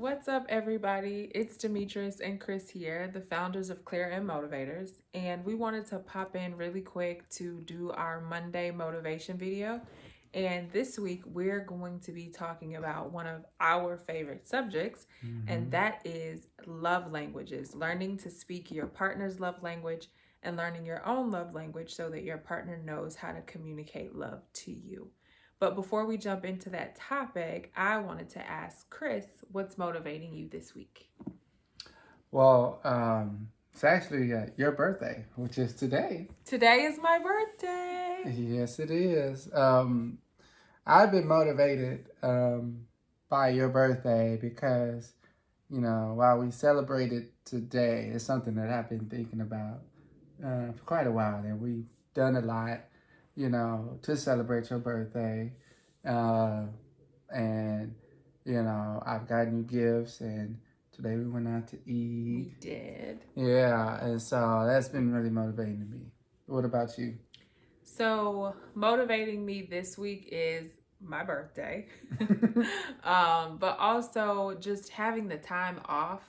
What's up, everybody? It's Demetrice and Chris here, the founders of Clair Em Motivators, and we wanted to pop in really quick to do our Monday motivation video. And this week, we're going to be talking about one of our favorite subjects, and that is love languages, learning to speak your partner's love language and learning your own love language so that your partner knows how to communicate love to you. But before we jump into that topic, I wanted to ask Chris, what's motivating you this week? Well, it's actually your birthday, which is today. Today is my birthday. Yes, it is. I've been motivated by your birthday because, while we celebrated today, it's something that I've been thinking about for quite a while. And we've done a lot, to celebrate your birthday. And, I've gotten you gifts, and today we went out to eat. We did. Yeah, and so that's been really motivating to me. What about you? So, motivating me this week is my birthday, but also just having the time off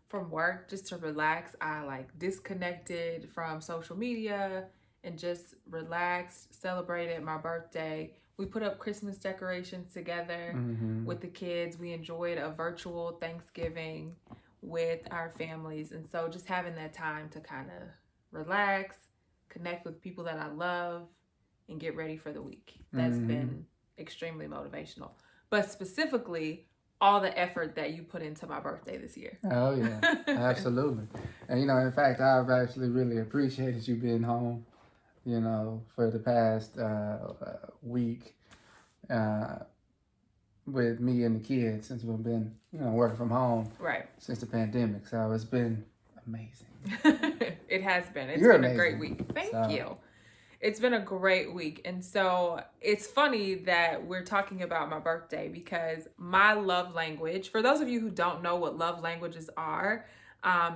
from work just to relax. I disconnected from social media and just relaxed, celebrated my birthday. We put up Christmas decorations together with the kids. We enjoyed a virtual Thanksgiving with our families. And so just having that time to kind of relax, connect with people that I love, and get ready for the week. That's been extremely motivational. But specifically, all the effort that you put into my birthday this year. Oh, yeah, absolutely. And, in fact, I've actually really appreciated you being home, for the past week with me and the kids since we've been, working from home. Right. Since the pandemic. So it's been amazing. It has been. It's You're been amazing. A great week. Thank you. It's been a great week. And so it's funny that we're talking about my birthday because my love language, for those of you who don't know what love languages are,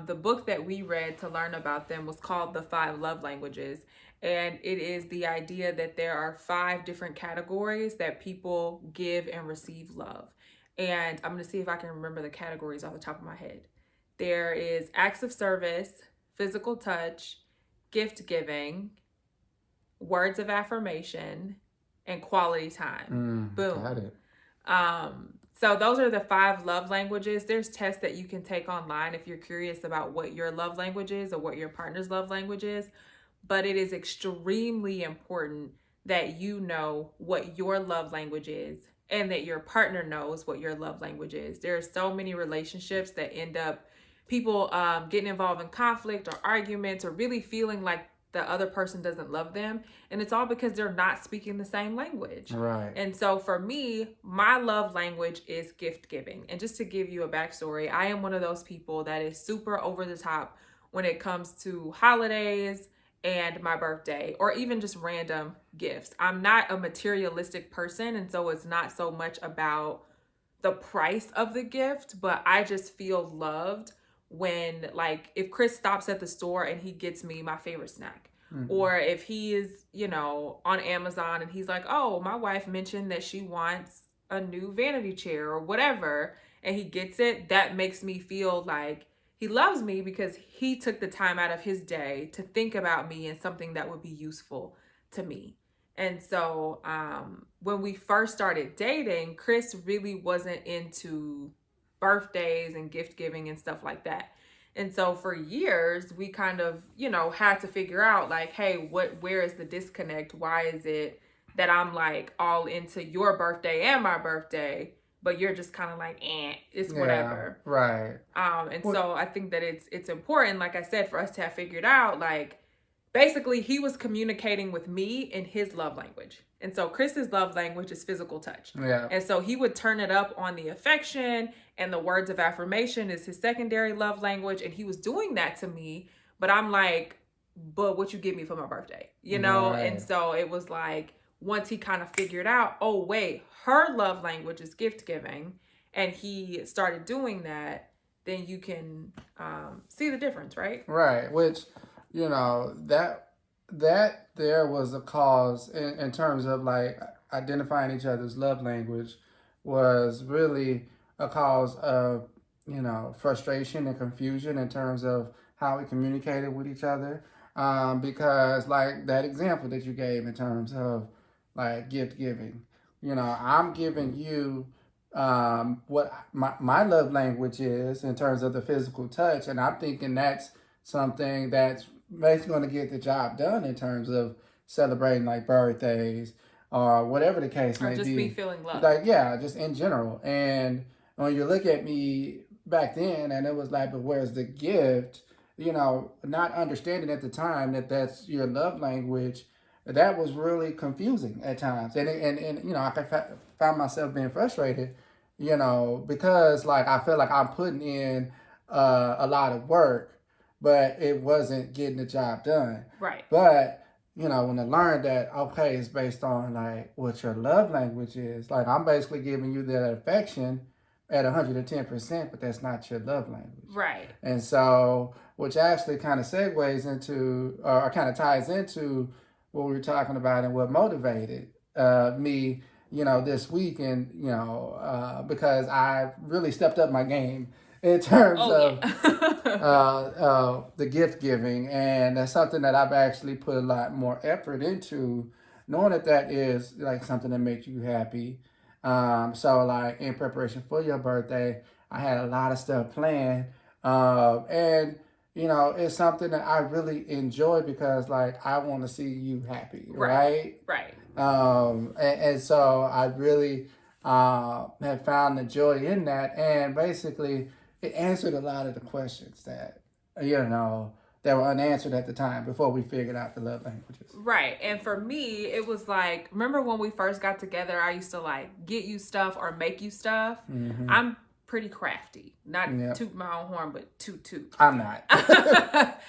the book that we read to learn about them was called The 5 Love Languages. And it is the idea that there are 5 different categories that people give and receive love. And I'm going to see if I can remember the categories off the top of my head. There is acts of service, physical touch, gift giving, words of affirmation, and quality time. Boom. Got it. So those are the 5 love languages. There's tests that you can take online if you're curious about what your love language is or what your partner's love language is. But it is extremely important that you know what your love language is and that your partner knows what your love language is. There are so many relationships that end up people getting involved in conflict or arguments or really feeling like the other person doesn't love them. And it's all because they're not speaking the same language. Right. And so for me, my love language is gift giving. And just to give you a backstory, I am one of those people that is super over the top when it comes to holidays and my birthday or even just random gifts. I'm not a materialistic person. And so it's not so much about the price of the gift, but I just feel loved when, like, if Chris stops at the store and he gets me my favorite snack, or if he is, on Amazon and he's like, oh, my wife mentioned that she wants a new vanity chair or whatever, and he gets it, that makes me feel like he loves me because he took the time out of his day to think about me and something that would be useful to me. And so when we first started dating, Chris really wasn't into birthdays and gift giving and stuff like that. And so for years, we kind of, had to figure out like, hey, where is the disconnect? Why is it that I'm like all into your birthday and my birthday, but you're just kind of like, it's whatever. Yeah, right. So I think that it's important, like I said, for us to have figured out, like, basically he was communicating with me in his love language. And so Chris's love language is physical touch. Yeah. And so he would turn it up on the affection, and the words of affirmation is his secondary love language. And he was doing that to me, but I'm like, but what you give me for my birthday, Right. And so it was like, once he kind of figured out, oh, wait, her love language is gift giving, and he started doing that, then you can see the difference, right? Right. Which, that there was a cause in terms of like identifying each other's love language was really a cause of, frustration and confusion in terms of how we communicated with each other. Because, like that example that you gave in terms of like gift giving, I'm giving you what my love language is in terms of the physical touch. And I'm thinking that's something that's basically going to get the job done in terms of celebrating like birthdays or whatever the case Or may just me be. feeling love. Like, yeah, just in general. And when you look at me back then, and it was like, but where's the gift? Not understanding at the time that that's your love language, that was really confusing at times. And I found myself being frustrated, because like I feel like I'm putting in a lot of work, but it wasn't getting the job done. Right. But when I learned that, okay, it's based on like what your love language is. Like I'm basically giving you that affection at 110%, but that's not your love language. Right. And so, which actually kind of segues into, or kind of ties into what we were talking about and what motivated me, this week. And, because I really stepped up my game in terms of the gift giving. And that's something that I've actually put a lot more effort into, knowing that that is like something that makes you happy. So like in preparation for your birthday, I had a lot of stuff planned. And it's something that I really enjoy because like I want to see you happy, right? Right. And so I really have found the joy in that, and basically it answered a lot of the questions that that were unanswered at the time before we figured out the love languages. Right. And for me, it was like, remember when we first got together, I used to like get you stuff or make you stuff. Mm-hmm. I'm pretty crafty. Not toot my own horn, but toot. I'm not.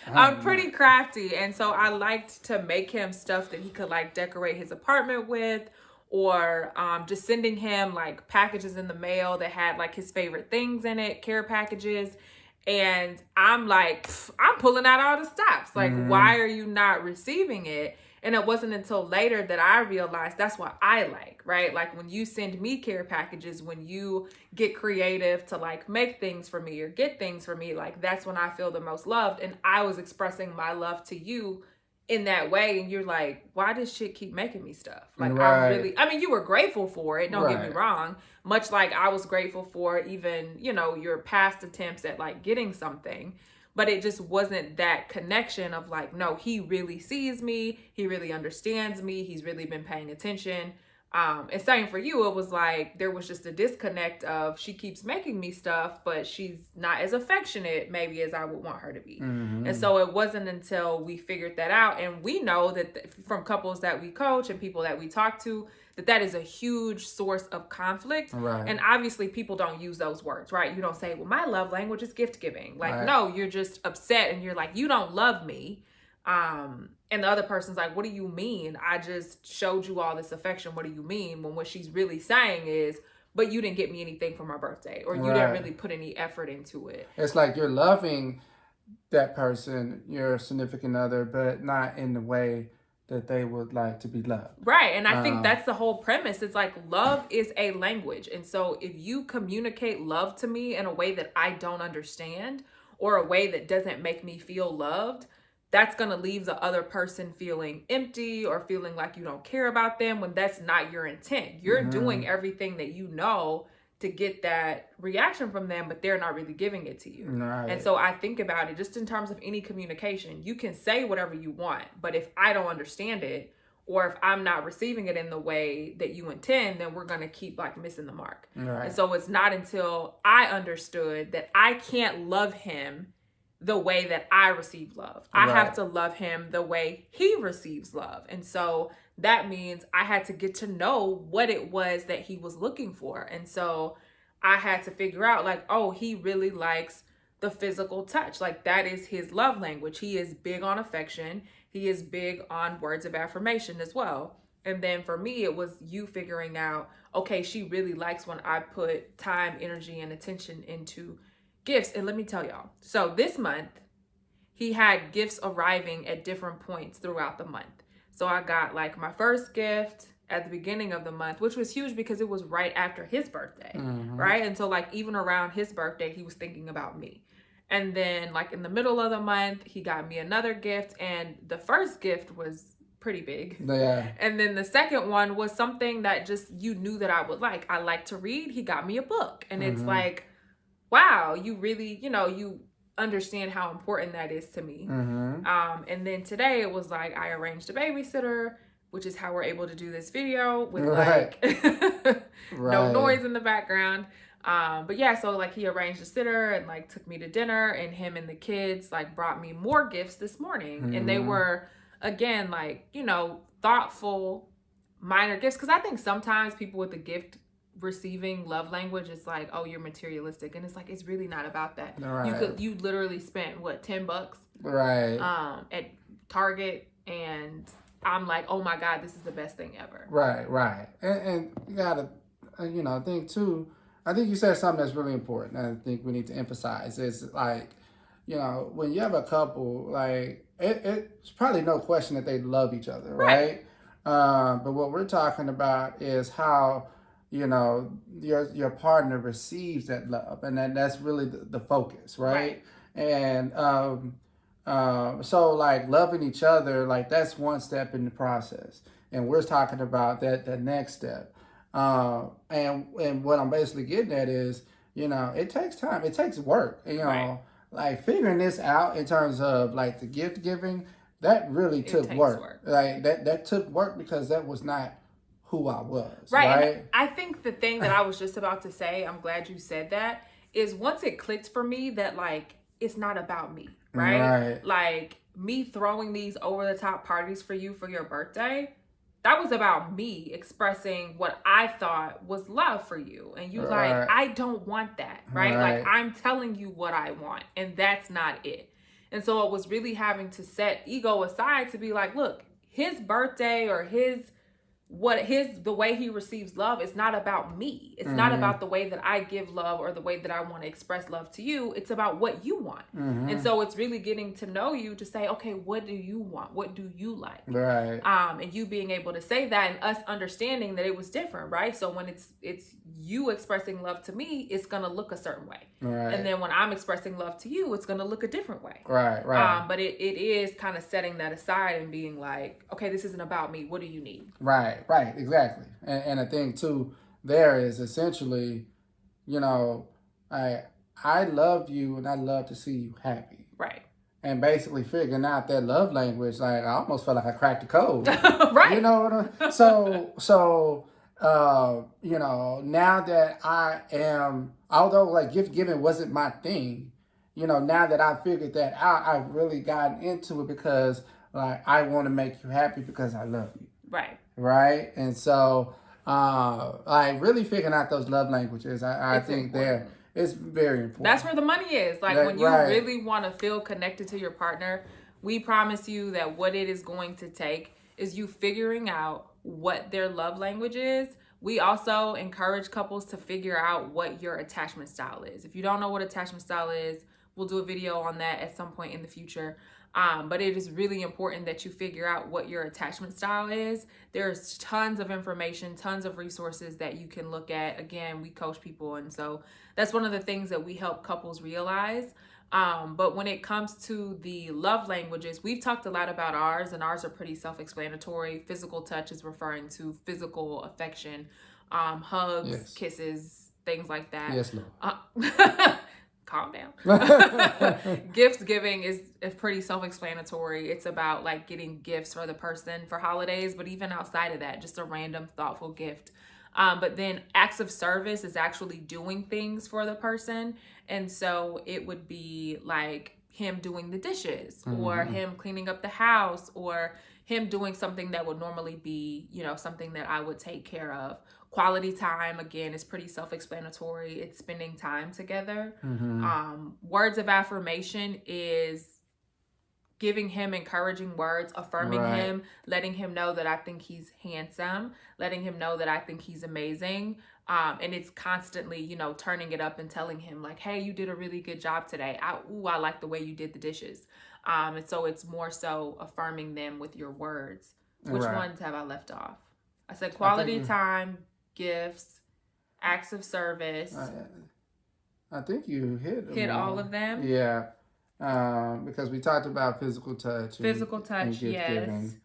I'm pretty crafty. And so I liked to make him stuff that he could like decorate his apartment with, or just sending him like packages in the mail that had like his favorite things in it, care packages. And I'm like, I'm pulling out all the stops. Like, why are you not receiving it? And it wasn't until later that I realized that's what I like, right? Like when you send me care packages, when you get creative to like make things for me or get things for me, like that's when I feel the most loved. And I was expressing my love to you in that way. And you're like, why does shit keep making me stuff? Like, I mean, you were grateful for it. Don't get me wrong. Much like I was grateful for even, your past attempts at like getting something. But it just wasn't that connection of like, no, he really sees me. He really understands me. He's really been paying attention. And same for you, it was like there was just a disconnect of she keeps making me stuff, but she's not as affectionate maybe as I would want her to be. Mm-hmm. And so it wasn't until we figured that out, and we know that from couples that we coach and people that we talk to, that is a huge source of conflict. Right. And obviously people don't use those words, right? You don't say, well, my love language is gift giving. Like, no, you're just upset and you're like, you don't love me. And the other person's like, what do you mean? I just showed you all this affection. What do you mean? When what she's really saying is, but you didn't get me anything for my birthday, or you didn't really put any effort into it. It's like you're loving that person, your significant other, but not in the way that they would like to be loved. Right. And I think that's the whole premise. It's like love is a language. And so if you communicate love to me in a way that I don't understand, or a way that doesn't make me feel loved, that's going to leave the other person feeling empty or feeling like you don't care about them, when that's not your intent. You're doing everything that you know to get that reaction from them, but they're not really giving it to you. Right. And so I think about it just in terms of any communication. You can say whatever you want, but if I don't understand it, or if I'm not receiving it in the way that you intend, then we're going to keep like missing the mark. Right. And so it's not until I understood that I can't love him the way that I receive love. I have to love him the way he receives love. And so that means I had to get to know what it was that he was looking for. And so I had to figure out like, oh, he really likes the physical touch. Like that is his love language. He is big on affection. He is big on words of affirmation as well. And then for me, it was you figuring out, okay, she really likes when I put time, energy, and attention into gifts. And let me tell y'all, so this month he had gifts arriving at different points throughout the month. So I got like my first gift at the beginning of the month, which was huge because it was right after his birthday, Mm-hmm. right? And so like even around his birthday, he was thinking about me. And then like in the middle of the month, he got me another gift, and the first gift was pretty big. Yeah. And then the second one was something that just you knew that I would like. I like to read. He got me a book. And it's like, wow, you really, you understand how important that is to me. And then today it was like I arranged a babysitter, which is how we're able to do this video with like no noise in the background. But yeah, so like he arranged a sitter and like took me to dinner, and him and the kids like brought me more gifts this morning. And they were, again, like, thoughtful, minor gifts. Cause I think sometimes people with the gift receiving love language, it's like, oh, you're materialistic. And it's like, it's really not about that. Right. You literally spent what, $10 right. At Target, and I'm like, oh my God, this is the best thing ever. Right. And you gotta, think too, I think you said something that's really important. I think we need to emphasize is like, when you have a couple, like it's probably no question that they love each other, right? But what we're talking about is how, your partner receives that love, and that's really the focus, right? And so like loving each other, like that's one step in the process, and we're talking about that next step. And what I'm basically getting at is, it takes time, it takes work, like figuring this out in terms of like the gift giving, that really took work. Like that took work because that was not who I was. Right. And I think the thing that I was just about to say, I'm glad you said that, is once it clicked for me that like it's not about me, right? Like me throwing these over the top parties for you for your birthday, that was about me expressing what I thought was love for you. And you like, I don't want that, right? Like I'm telling you what I want, and that's not it. And so it was really having to set ego aside to be like, look, his birthday or the way he receives love is not about me. It's not about the way that I give love or the way that I want to express love to you. It's about what you want. And so it's really getting to know you to say, okay, what do you want? What do you like? Right. And you being able to say that, and us understanding that it was different, right? So when it's you expressing love to me, it's gonna look a certain way. Right. And then when I'm expressing love to you, it's gonna look a different way. Right. But it is kind of setting that aside and being like, okay, this isn't about me. What do you need? Right, exactly. And the thing too there is essentially, I love you and I love to see you happy. Right. And basically figuring out that love language, like I almost felt like I cracked the code. Right. You know what I mean? So now that I am, although like gift giving wasn't my thing, now that I figured that out, I've really gotten into it because like I want to make you happy because I love you. Right. And so like really figuring out those love languages, I think it's very important. That's where the money is. Like when you really want to feel connected to your partner, we promise you that what it is going to take is you figuring out what their love language is. We also encourage couples to figure out what your attachment style is. If you don't know what attachment style is, we'll do a video on that at some point in the future. But it is really important that you figure out what your attachment style is. There's tons of information, tons of resources that you can look at. Again, we coach people, and so that's one of the things that we help couples realize. But when it comes to the love languages, we've talked a lot about ours, and ours are pretty self-explanatory. Physical touch is referring to physical affection, hugs, kisses, things like that. Yes, Lord. Calm down. Gift giving is pretty self-explanatory. It's about like getting gifts for the person for holidays, but even outside of that, just a random thoughtful gift. But then acts of service is actually doing things for the person. And so it would be like him doing the dishes or him cleaning up the house or him doing something that would normally be, something that I would take care of. Quality time, again, is pretty self-explanatory. It's spending time together. Words of affirmation is giving him encouraging words, affirming him, letting him know that I think he's handsome, letting him know that I think he's amazing. And it's constantly, turning it up and telling him like, hey, you did a really good job today. I like the way you did the dishes. And so it's more so affirming them with your words. Which ones have I left off? I said I quality think time, gifts, acts of service. I think you hit them Hit all all. of them. Yeah, because we talked about physical touch Physical and touch, gift yes. giving.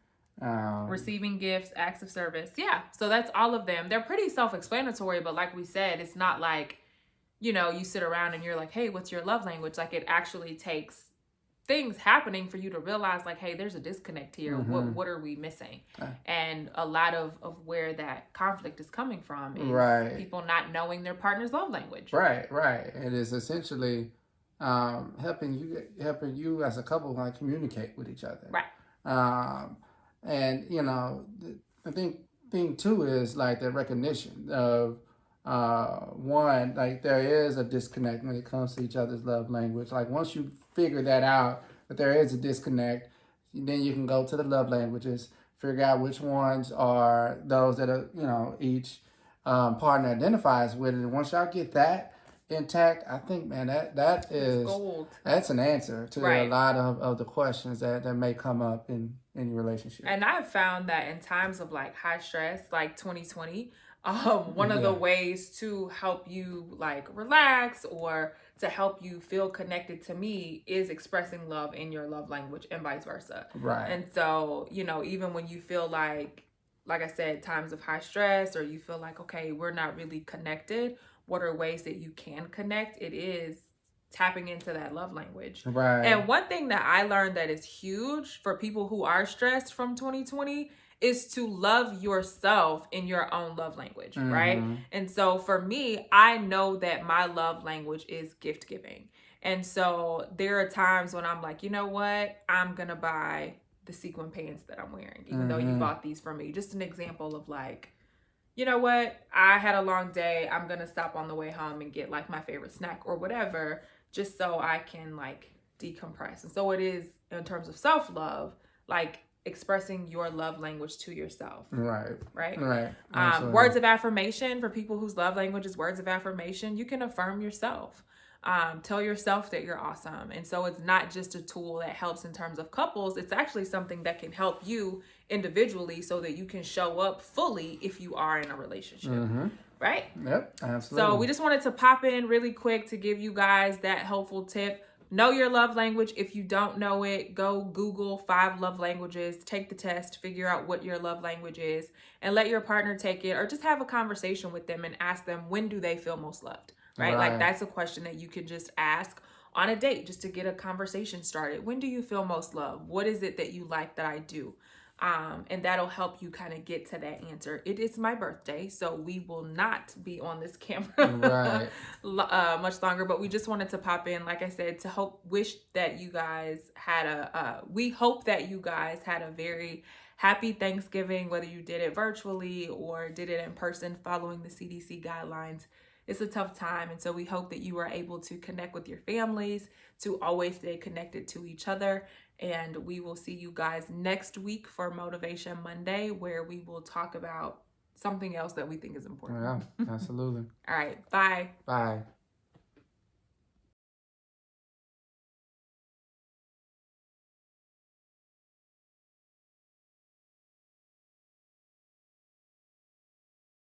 Receiving gifts, acts of service. Yeah, so that's all of them. They're pretty self-explanatory, but like we said, it's not like, you know, you sit around and you're like, hey, what's your love language? Like, it actually takes things happening for you to realize, like, hey, there's a disconnect here. What are we missing? And a lot of where that conflict is coming from is people not knowing their partner's love language. Right. It is essentially helping you as a couple like communicate with each other. Right. And you know, I think thing too is like the recognition of one, like there is a disconnect when it comes to each other's love language. Like once you figure that out, that there is a disconnect, then you can go to the love languages, figure out which ones are those that are, you know, each partner identifies with it. And once y'all get that intact, I think, man, that is gold. That's an answer to a lot of the questions that may come up in your relationship. And I've found that in times of like high stress, like 2020, one of the ways to help you like relax or to help you feel connected to me is expressing love in your love language and vice versa. Right. And so, you know, even when you feel like I said, times of high stress, or you feel like, okay, we're not really connected, what are ways that you can connect? It is tapping into that love language. Right. And one thing that I learned that is huge for people who are stressed from 2020 is to love yourself in your own love language, right? And so for me, I know that my love language is gift giving. And so there are times when I'm like, you know what? I'm going to buy the sequin pants that I'm wearing, even though you bought these for me. Just an example of like, you know what? I had a long day. I'm going to stop on the way home and get like my favorite snack or whatever, just so I can like decompress. And so it is in terms of self-love, like expressing your love language to yourself. Right. Words of affirmation for people whose love language is words of affirmation. You can affirm yourself. Tell yourself that you're awesome. And so it's not just a tool that helps in terms of couples. It's actually something that can help you individually so that you can show up fully if you are in a relationship. Right? Yep, absolutely. So we just wanted to pop in really quick to give you guys that helpful tip. Know your love language. If you don't know it, go Google 5 love languages, take the test, figure out what your love language is, and let your partner take it, or just have a conversation with them and ask them, when do they feel most loved? Right? Like that's a question that you could just ask on a date just to get a conversation started. When do you feel most loved? What is it that you like that I do? And that'll help you kind of get to that answer. It is my birthday, so we will not be on this camera much longer, but we just wanted to pop in, like I said, to wish that you guys had we hope that you guys had a very happy Thanksgiving, whether you did it virtually or did it in person following the CDC guidelines. It's a tough time, and so we hope that you are able to connect with your families, to always stay connected to each other. And we will see you guys next week for Motivation Monday, where we will talk about something else that we think is important. Yeah, absolutely. All right. Bye. Bye.